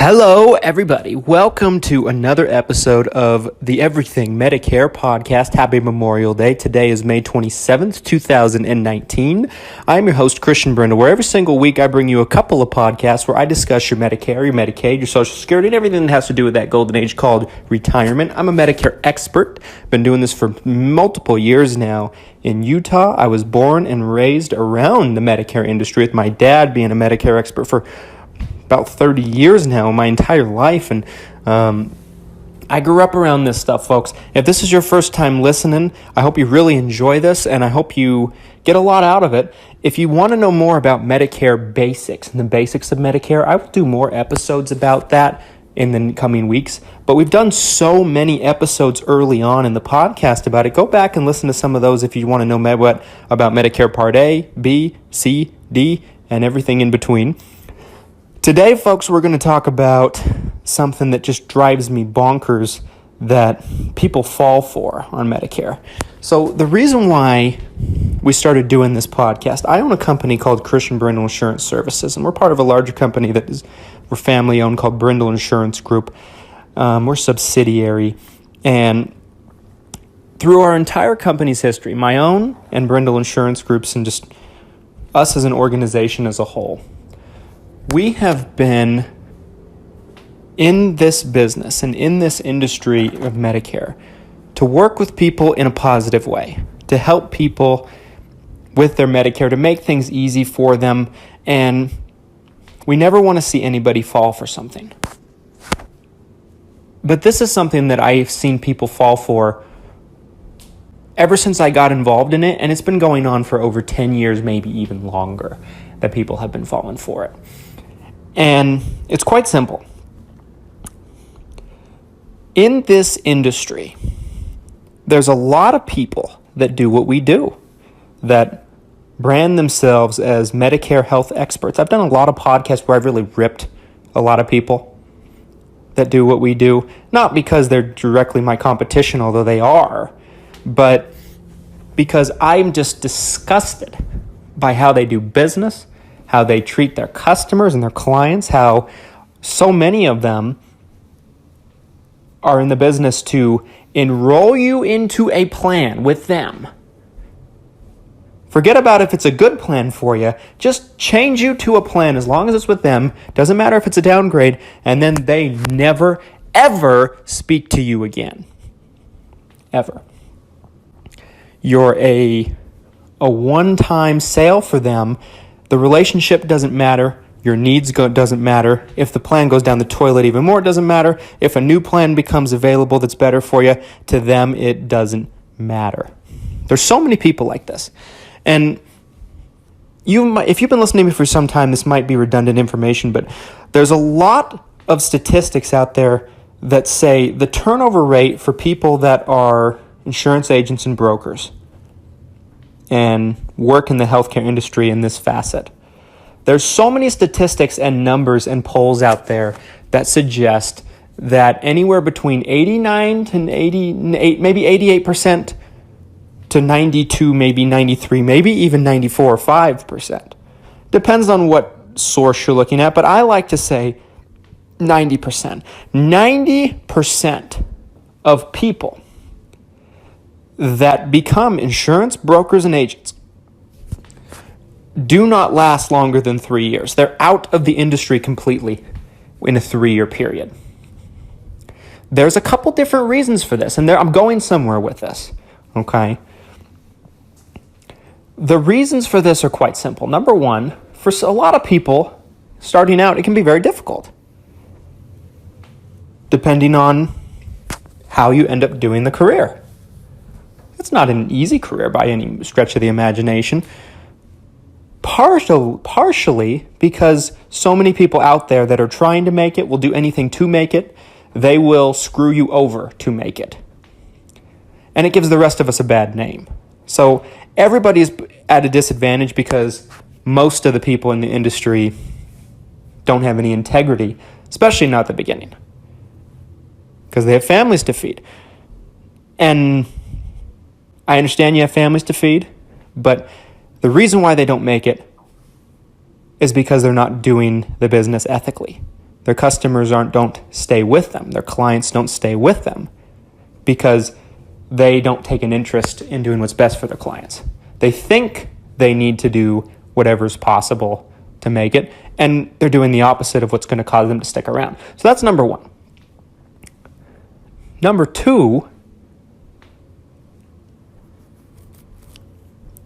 Hello, everybody. Welcome to another episode of the Everything Medicare Podcast. Happy Memorial Day. Today is May 27th, 2019. I'm your host, Christian Brindle, where every single week I bring you a couple of podcasts where I discuss your Medicare, your Medicaid, your Social Security, and everything that has to do with that golden age called retirement. I'm a Medicare expert. Been doing this for multiple years now. In Utah, I was born and raised around the Medicare industry, with my dad being a Medicare expert for about 30 years now, my entire life, and I grew up around this stuff, folks. If this is your first time listening, I hope you really enjoy this, and I hope you get a lot out of it. If you want to know more about Medicare basics and the basics of Medicare, I will do more episodes about that in the coming weeks, but we've done so many episodes early on in the podcast about it. Go back and listen to some of those if you want to know about Medicare Part A, B, C, D, and everything in between. Today, folks, we're going to talk about something that just drives me bonkers that people fall for on Medicare. So the reason why we started doing this podcast, I own a company called Christian Brindle Insurance Services, and we're part of a larger company we're family-owned called Brindle Insurance Group. We're subsidiary, and through our entire company's history, my own and Brindle Insurance Groups, and just us as an organization as a whole, we have been in this business and in this industry of Medicare to work with people in a positive way, to help people with their Medicare, to make things easy for them, and we never want to see anybody fall for something. But this is something that I've seen people fall for ever since I got involved in it, and it's been going on for over 10 years, maybe even longer, that people have been falling for it. And it's quite simple. In this industry, there's a lot of people that do what we do, that brand themselves as Medicare health experts. I've done a lot of podcasts where I've really ripped a lot of people that do what we do, not because they're directly my competition, although they are, but because I'm just disgusted by how they do business, how they treat their customers and their clients, how so many of them are in the business to enroll you into a plan with them. Forget about if it's a good plan for you. Just change you to a plan as long as it's with them. Doesn't matter if it's a downgrade. And then they never, ever speak to you again. Ever. You're a one-time sale for them. The relationship doesn't matter. Your needs doesn't matter. If the plan goes down the toilet even more, it doesn't matter. If a new plan becomes available that's better for you, to them, it doesn't matter. There's so many people like this. And if you've been listening to me for some time, this might be redundant information, but there's a lot of statistics out there that say the turnover rate for people that are insurance agents and brokers and work in the healthcare industry in this facet. There's so many statistics and numbers and polls out there that suggest that anywhere between 89 to 88, maybe 88% to 92, maybe 93, maybe even 94 or 5%. Depends on what source you're looking at, but I like to say 90%. 90% of people that become insurance brokers and agents do not last longer than 3 years. They're out of the industry completely in a 3-year period. There's a couple different reasons for this, and I'm going somewhere with this, okay? The reasons for this are quite simple. Number one, for a lot of people starting out, it can be very difficult, depending on how you end up doing the career. It's not an easy career by any stretch of the imagination. Partially because so many people out there that are trying to make it will do anything to make it. They will screw you over to make it. And it gives the rest of us a bad name. So everybody's at a disadvantage because most of the people in the industry don't have any integrity, especially not at the beginning, because they have families to feed. And I understand you have families to feed, but the reason why they don't make it is because they're not doing the business ethically. Their customers don't stay with them. Their clients don't stay with them because they don't take an interest in doing what's best for their clients. They think they need to do whatever's possible to make it, and they're doing the opposite of what's going to cause them to stick around. So that's number one. Number two,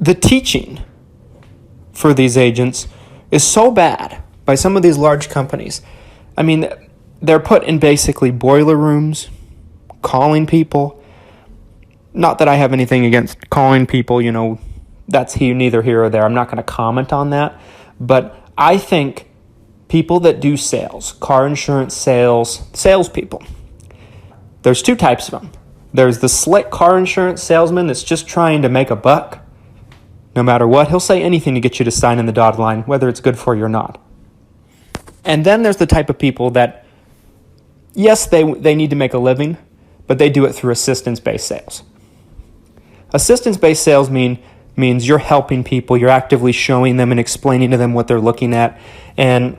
the teaching for these agents is so bad by some of these large companies. I mean, they're put in basically boiler rooms, calling people. Not that I have anything against calling people, that's neither here or there. I'm not going to comment on that. But I think people that do sales, car insurance salespeople, there's two types of them. There's the slick car insurance salesman that's just trying to make a buck. No matter what, he'll say anything to get you to sign in the dotted line, whether it's good for you or not. And then there's the type of people that, yes, they need to make a living, but they do it through assistance-based sales. Assistance-based sales means you're helping people, you're actively showing them and explaining to them what they're looking at, and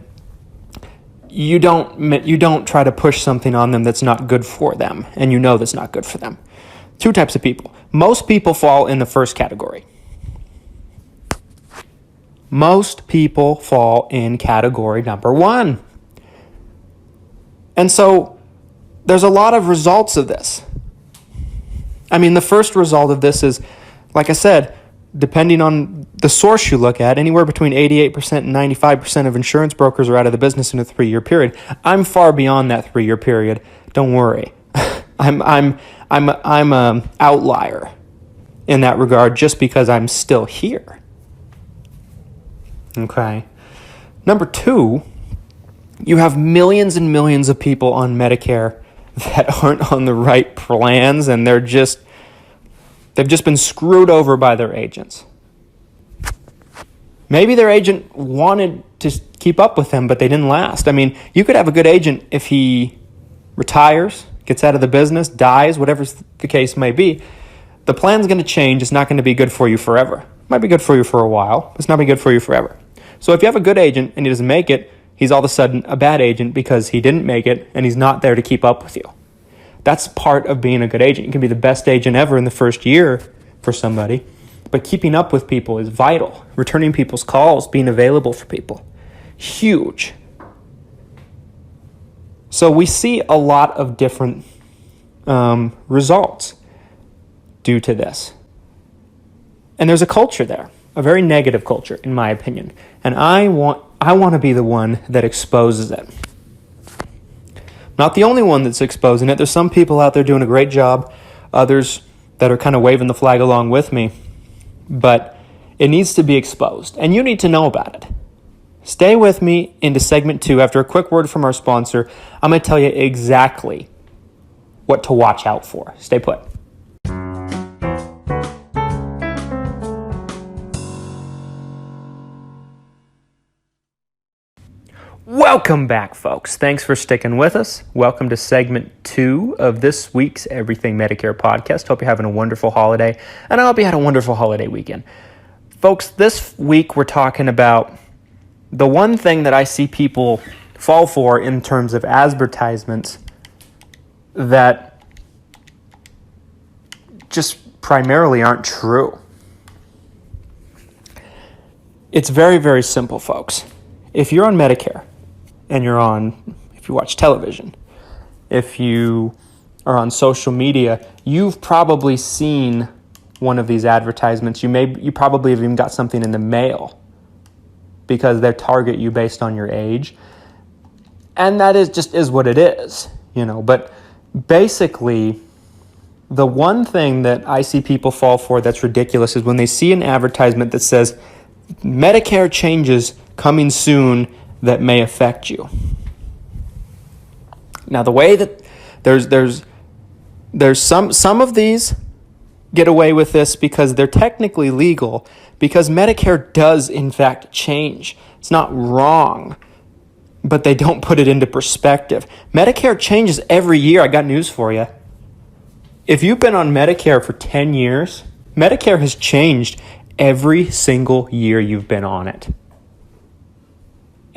you don't try to push something on them that's not good for them, and that's not good for them. Two types of people. Most people fall in the first category. Most people fall in category number one. And so there's a lot of results of this. I mean, the first result of this is, like I said, depending on the source you look at, anywhere between 88% and 95% of insurance brokers are out of the business in a 3-year period. I'm far beyond that 3-year period. Don't worry. I'm an outlier in that regard just because I'm still here. Okay. Number two, you have millions and millions of people on Medicare that aren't on the right plans, and they've just been screwed over by their agents. Maybe their agent wanted to keep up with them, but they didn't last. I mean, you could have a good agent if he retires, gets out of the business, dies, whatever the case may be. The plan's going to change. It's not going to be good for you forever. It might be good for you for a while. It's not going to be good for you forever. So if you have a good agent and he doesn't make it, he's all of a sudden a bad agent because he didn't make it and he's not there to keep up with you. That's part of being a good agent. You can be the best agent ever in the first year for somebody, but keeping up with people is vital. Returning people's calls, being available for people, huge. So we see a lot of different results due to this. And there's a culture there, a very negative culture, in my opinion. And I want to be the one that exposes it. Not the only one that's exposing it. There's some people out there doing a great job, others that are kind of waving the flag along with me. But it needs to be exposed, and you need to know about it. Stay with me into segment 2. After a quick word from our sponsor, I'm going to tell you exactly what to watch out for. Stay put. Welcome back, folks. Thanks for sticking with us. Welcome to segment 2 of this week's Everything Medicare Podcast. Hope you're having a wonderful holiday, and I hope you had a wonderful holiday weekend. Folks, this week we're talking about the one thing that I see people fall for in terms of advertisements that just primarily aren't true. It's very, very simple, folks. If you're on Medicare, and if you watch television, if you are on social media, you've probably seen one of these advertisements. You probably have even got something in the mail because they target you based on your age. And that is what it is, But basically, the one thing that I see people fall for that's ridiculous is when they see an advertisement that says Medicare changes coming soon that may affect you. Now, the way that there's some of these get away with this because they're technically legal, because Medicare does in fact change. It's not wrong, but they don't put it into perspective. Medicare changes every year. I got news for you. If you've been on Medicare for 10 years, Medicare has changed every single year you've been on it.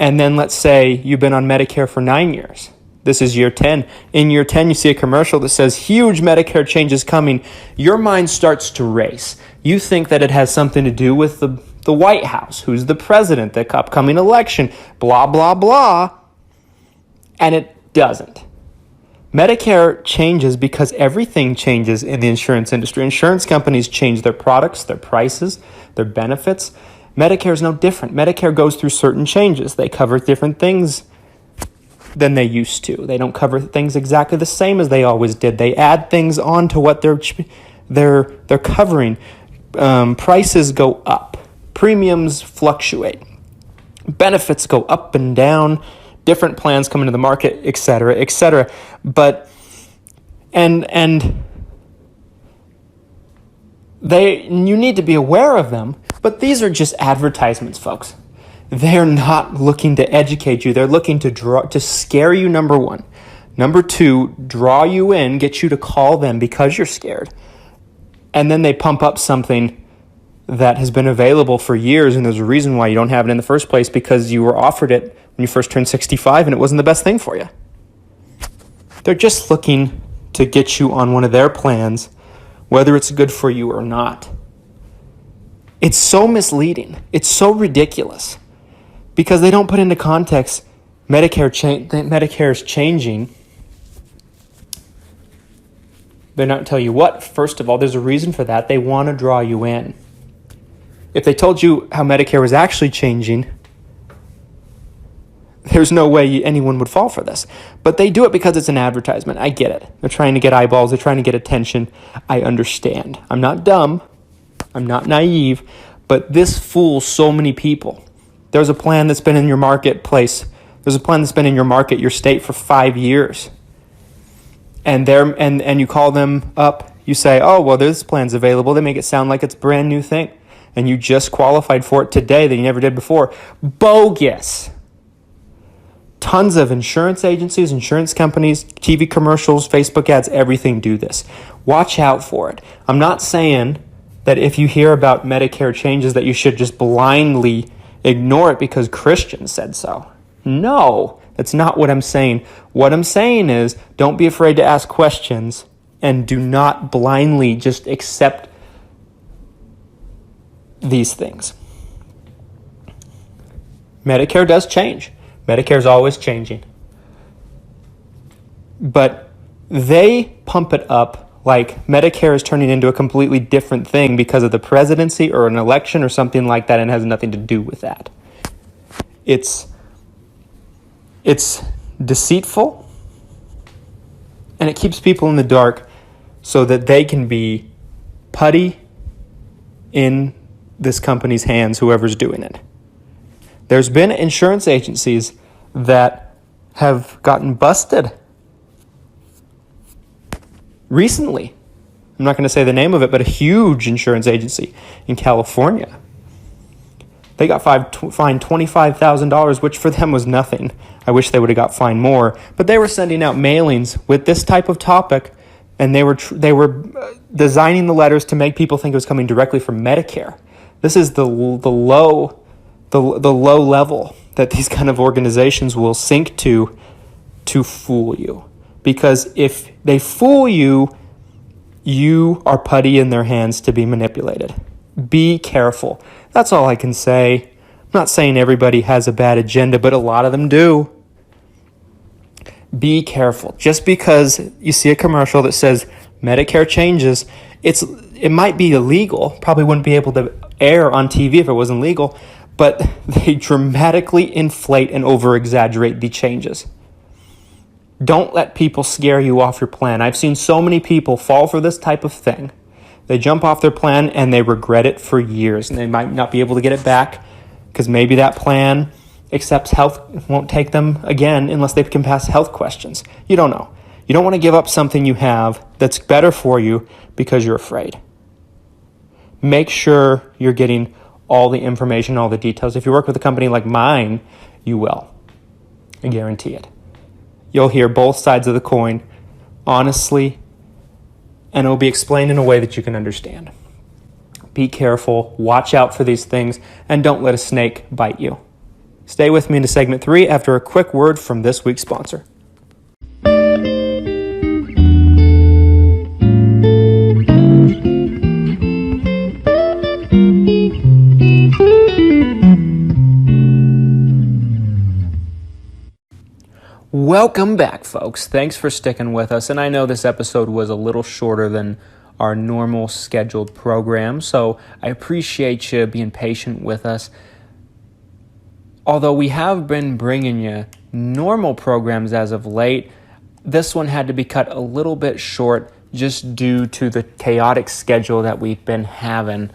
And then let's say you've been on Medicare for 9 years. This is year 10. In year 10, you see a commercial that says huge Medicare changes coming. Your mind starts to race. You think that it has something to do with the White House, who's the president, the upcoming election, blah, blah, blah. And it doesn't. Medicare changes because everything changes in the insurance industry. Insurance companies change their products, their prices, their benefits. Medicare is no different. Medicare goes through certain changes. They cover different things than they used to. They don't cover things exactly the same as they always did. They add things on to what they're covering. Prices go up. Premiums fluctuate. Benefits go up and down. Different plans come into the market, et cetera, et cetera. But you need to be aware of them. But these are just advertisements, folks. They're not looking to educate you. They're looking to scare you, number one. Number two, draw you in, get you to call them because you're scared. And then they pump up something that has been available for years, and there's a reason why you don't have it in the first place, because you were offered it when you first turned 65 and it wasn't the best thing for you. They're just looking to get you on one of their plans, whether it's good for you or not. It's so misleading. It's so ridiculous because they don't put into context Medicare is changing. They don't tell you what. First of all, there's a reason for that. They want to draw you in. If they told you how Medicare was actually changing, there's no way anyone would fall for this. But they do it because it's an advertisement. I get it. They're trying to get eyeballs. They're trying to get attention. I understand. I'm not dumb. I'm not naive. But this fools so many people. There's a plan that's been in your marketplace. There's a plan that's been in your market, your state, for 5 years. And you call them up. You say, oh, well, this plan's available. They make it sound like it's a brand new thing. And you just qualified for it today that you never did before. Bogus. Tons of insurance agencies, insurance companies, TV commercials, Facebook ads, everything do this. Watch out for it. I'm not saying that if you hear about Medicare changes that you should just blindly ignore it because Christian said so. No, that's not what I'm saying. What I'm saying is don't be afraid to ask questions and do not blindly just accept these things. Medicare does change. Medicare is always changing. But they pump it up like Medicare is turning into a completely different thing because of the presidency or an election or something like that, and it has nothing to do with that. It's deceitful, and it keeps people in the dark so that they can be putty in this company's hands, whoever's doing it. There's been insurance agencies that have gotten busted recently. I'm not going to say the name of it, but a huge insurance agency in California. They got fined $25,000, which for them was nothing. I wish they would have got fined more. But they were sending out mailings with this type of topic, and they were designing the letters to make people think it was coming directly from Medicare. This is the low level that these kind of organizations will sink to fool you. Because if they fool you, you are putty in their hands to be manipulated. Be careful. That's all I can say. I'm not saying everybody has a bad agenda, but a lot of them do. Be careful. Just because you see a commercial that says Medicare changes, it might be illegal. Probably wouldn't be able to air on TV if it wasn't legal, but they dramatically inflate and over-exaggerate the changes. Don't let people scare you off your plan. I've seen so many people fall for this type of thing. They jump off their plan and they regret it for years, and they might not be able to get it back because maybe that plan accepts health, won't take them again unless they can pass health questions. You don't know. You don't want to give up something you have that's better for you because you're afraid. Make sure you're getting all the information, all the details. If you work with a company like mine, you will. I guarantee it. You'll hear both sides of the coin honestly, and it will be explained in a way that you can understand. Be careful, watch out for these things, and don't let a snake bite you. Stay with me into segment 3 after a quick word from this week's sponsor. Welcome back, folks. Thanks for sticking with us. And I know this episode was a little shorter than our normal scheduled program, so I appreciate you being patient with us. Although we have been bringing you normal programs as of late, this one had to be cut a little bit short just due to the chaotic schedule that we've been having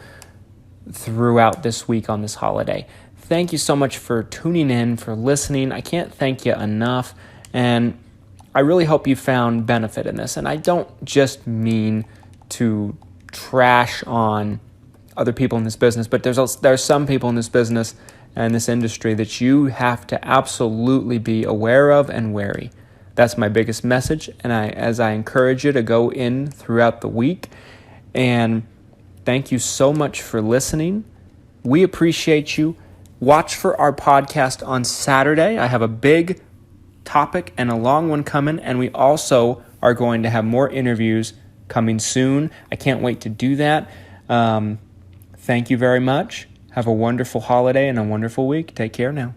throughout this week on this holiday. Thank you so much for tuning in, for listening. I can't thank you enough, and I really hope you found benefit in this. And I don't just mean to trash on other people in this business, but there's some people in this business and this industry that you have to absolutely be aware of and wary. That's my biggest message, and as I encourage you to go in throughout the week. And thank you so much for listening. We appreciate you. Watch for our podcast on Saturday. I have a big topic and a long one coming, and we also are going to have more interviews coming soon. I can't wait to do that. Thank you very much. Have a wonderful holiday and a wonderful week. Take care now.